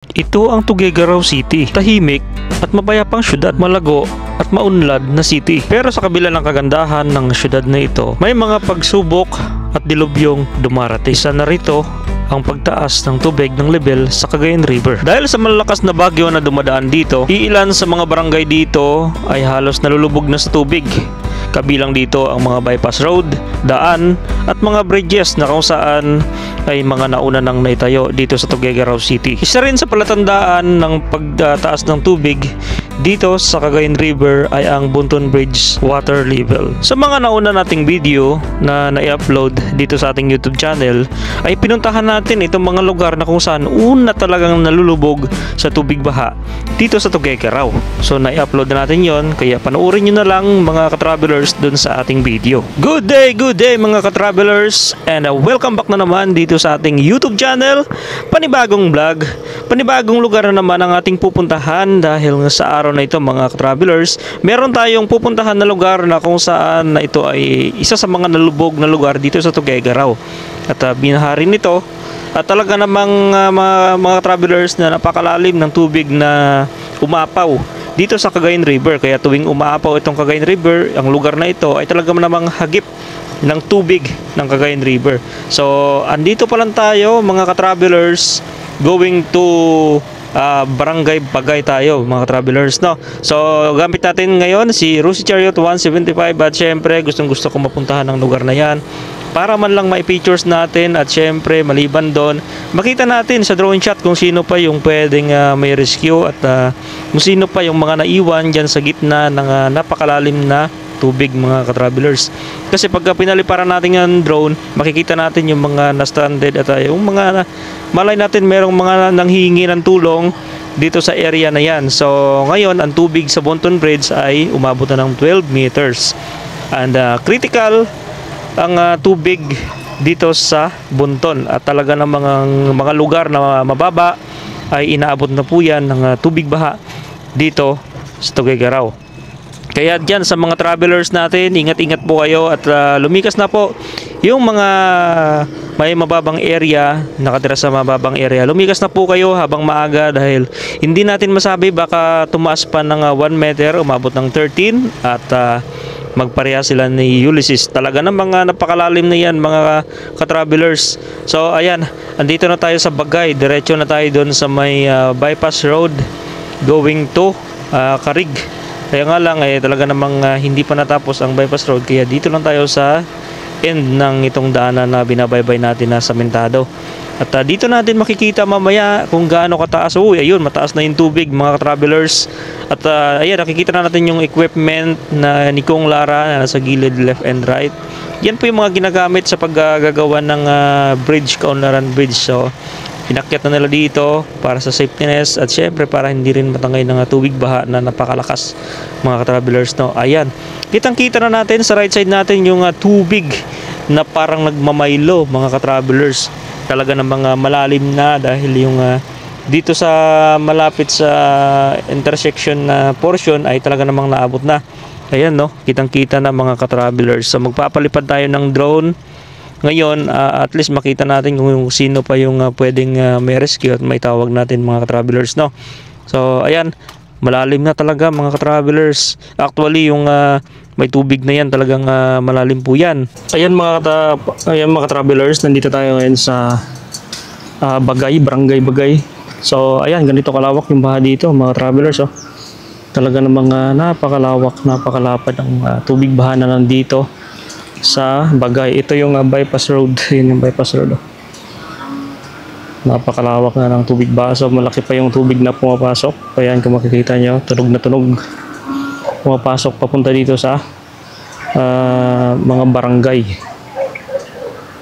Ito ang Tuguegarao City, tahimik at mapayapang syudad, malago at maunlad na city. Pero sa kabila ng kagandahan ng syudad na ito, may mga pagsubok at dilubyong dumarating. Isa na rito ang pagtaas ng tubig ng level sa Cagayan River. Dahil sa malalakas na bagyo na dumadaan dito, iilan sa mga barangay dito ay halos nalulubog na sa tubig. Kabilang dito ang mga bypass road, daan at mga bridges na kung saan ay mga nauna nang naitayo dito sa Tuguegarao City. Isa rin sa palatandaan ng pagtaas ng tubig dito sa Cagayan River ay ang Bunton Bridge water level. Sa mga nauna nating video na na-upload dito sa ating YouTube channel ay pinuntahan natin itong mga lugar na kung saan una talagang nalulubog sa tubig baha dito sa Tuguegarao. So na-upload na natin yon, kaya panoorin nyo na lang mga ka-travelers dun sa ating video. Good day mga ka-travelers, and welcome back na naman dito sa ating YouTube channel. Panibagong vlog, panibagong lugar na naman ang ating pupuntahan dahil sa araw na ito mga travelers, meron tayong pupuntahan na lugar na kung saan na ito ay isa sa mga nalubog na lugar dito sa Tuguegarao. At binaharin nito at talaga namang mga travelers na napakalalim ng tubig na umapaw dito sa Cagayan River. Kaya tuwing umaapaw itong Cagayan River, ang lugar na ito ay talaga namang hagip ng tubig ng Cagayan River. So andito pa lang tayo mga ka-travelers, going to Barangay Bagay tayo mga travelers, no? So gamit natin ngayon si Rusi Chariot 175 at syempre gustong gusto kong mapuntahan ng lugar na yan para man lang ma-features natin at syempre maliban doon makita natin sa drone shot kung sino pa yung pwedeng may rescue at kung sino pa yung mga naiwan dyan sa gitna ng napakalalim na tubig mga ka-travelers. Kasi pagka pinaliparan natin yung drone, makikita natin yung mga na-stranded at yung mga malay natin merong mga nanghihingi ng tulong dito sa area na yan. So ngayon ang tubig sa Bunton Bridge ay umabot na ng 12 meters and critical ang tubig dito sa Bunton at talaga ng mga lugar na mababa ay inaabot na po yan ng tubig baha dito sa Tuguegarao. Kaya dyan sa mga travelers natin, ingat-ingat po kayo at lumikas na po yung mga may mababang area, nakatira sa mababang area. Lumikas na po kayo habang maaga dahil hindi natin masabi baka tumaas pa ng 1 meter, umabot ng 13 at magpareha sila ni Ulysses. Talaga ng mga napakalalim na yan mga ka-travelers. So ayan, andito na tayo sa Bagay. Diretso na tayo doon sa may bypass road going to Carig. Kaya nga lang talaga namang hindi pa natapos ang bypass road, kaya dito lang tayo sa end ng itong daanan na binabaybay natin na samentado. At dito natin makikita mamaya kung gaano kataas. Ayun, mataas na yung tubig mga travelers. At ayan, nakikita na natin yung equipment na ni Kong Lara na nasa gilid left and right. Yan po yung mga ginagamit sa paggagawa ng bridge, Kaunlaran Bridge. So pinakyat na nila dito para sa safetyness at syempre para hindi rin matangay ng tubig baha na napakalakas mga ka-travelers, no? Ayan, kitang-kita na natin sa right side natin yung tubig na parang nagmamaylo mga ka-travelers. Talaga ng mga malalim na dahil yung dito sa malapit sa intersection na portion ay talaga namang naabot na. Ayan, no, kitang-kita na mga ka-travelers. So magpapalipad tayo ng drone ngayon, at least makita natin kung sino pa yung pwedeng may rescue at may tawag natin mga ka-travelers, no? So ayan, malalim na talaga mga ka-travelers. Actually yung may tubig na yan talagang malalim po yan. Ayan mga ka-travelers, nandito tayo ngayon sa Bagay, Barangay Bagay. So ayan, ganito kalawak yung baha dito mga travelers, oh. Talaga namang napakalawak, napakalapad ang tubig baha na nandito sa Bagay. Ito yung bypass road. Yun yung bypass road, oh. Napakalawak na ng tubig baha. So malaki pa yung tubig na pumapasok. Ayan, kung makikita nyo, tunog na tunog pumapasok papunta dito sa mga barangay.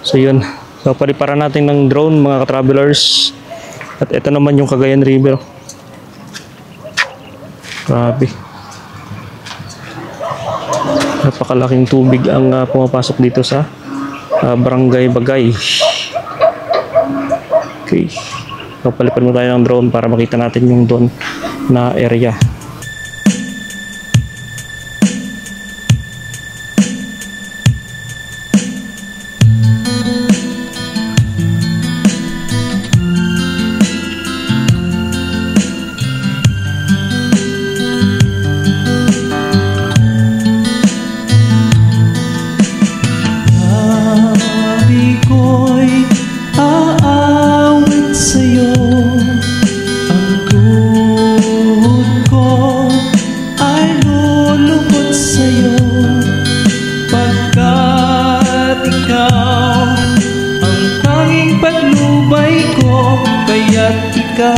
So yun, so paliparan natin ng drone mga ka-travelers. At ito naman yung Cagayan River. Grabe, napakalaking tubig ang pumapasok dito sa Barangay Bagay. Okay, papalipan mo tayo ng drone para makita natin yung doon na area.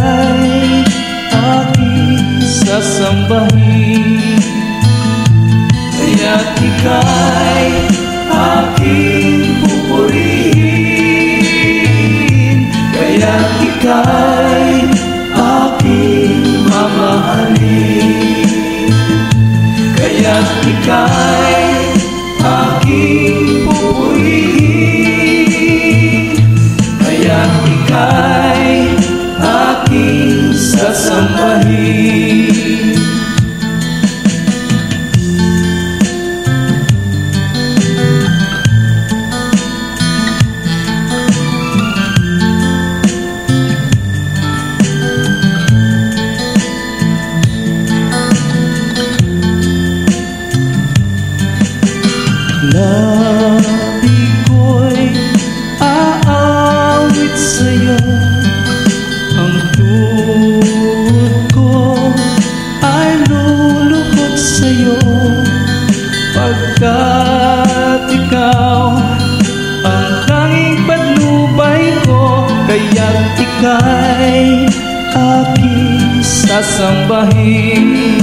ika'y aking sasambahin, kaya't ika'y aking pupurihin, kaya't ika'y aking mamahalin, kaya't ika'y aking pupurihin, kaya't ika'y aking sasambahin. Labi ko'y aawit sa'yo, ang tuhod ko ay lulukot sa'yo, pagkat ikaw ang tanging patnubay ko, kaya't ika'y aking sasambahin,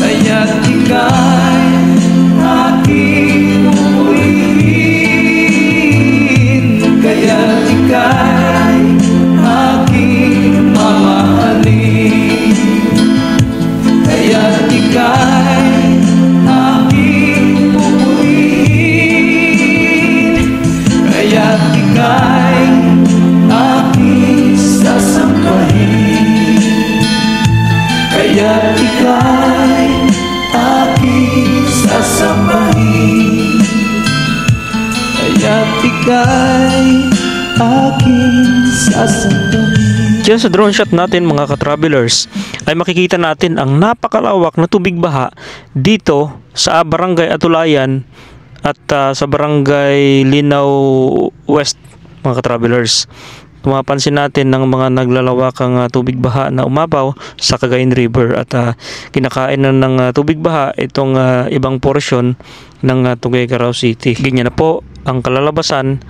kaya't ika'y aking pupurihin, kaya't ika'y aking mamahalin, kaya't ika'y aking pupurihin, kaya't ika'y aking sasambahin, kaya't ika'y aking sasambahin, kaya't ika'y aking sasambahin. Diyan sa drone shot natin mga ka-travelers ay makikita natin ang napakalawak na tubig baha dito sa Barangay Atulayan at sa Barangay Linaw West mga ka-travelers. Mapapansin natin ng mga naglalawakang tubig baha na umapaw sa Cagayan River at kinakain na ng tubig baha itong ibang portion ng Tuguegarao City. Ganyan na po ang kalalabasan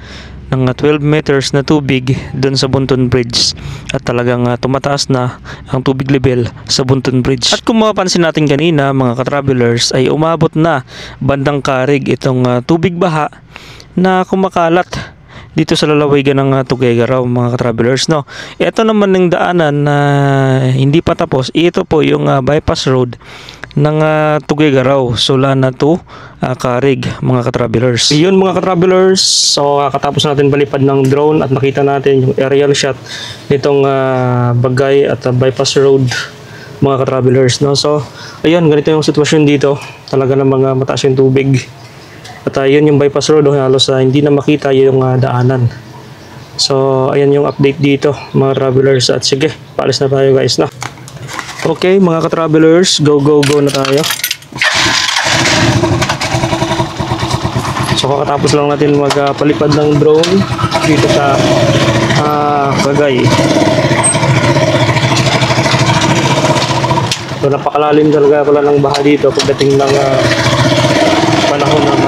ng 12 meters na tubig doon sa Bunton Bridge at talagang tumataas na ang tubig level sa Bunton Bridge. At kung mapapansin natin kanina mga ka-travelers ay umabot na bandang Karig itong tubig baha na kumakalat dito sa lalawigan ng Tuguegarao mga ka-travelers, no. Ito naman ng daanan na hindi pa tapos. Ito po yung bypass road ng Tuguegarao, Solana to Karig mga ka-travelers. Iyon mga ka-travelers, so katapos natin palipad ng drone at nakita natin yung aerial shot nitong Bagay at bypass road mga ka-travelers, no. So ayun, ganito yung sitwasyon dito. Talaga namang mataas yung tubig. At yun yung bypass road, halos hindi na makita yung daanan. So ayan yung update dito mga travelers. At sige, paalis na tayo guys, no? Okay mga ka-travelers, go na tayo. So kakatapos lang natin magpalipad ng drone dito sa Bagay. So napakalalim talaga pala ng baha dito pagdating ng panahon ng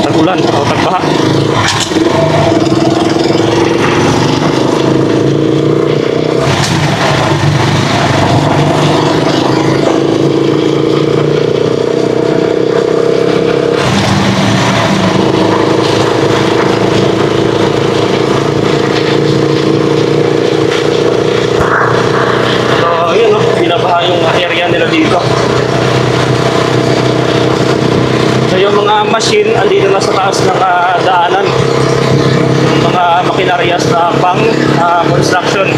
tag-ulan o tag-baha. So ayun, binabaha yung area nila dito. So yung mga machine andito na sa taas ng daanan, yung mga makinaryas na pang construction.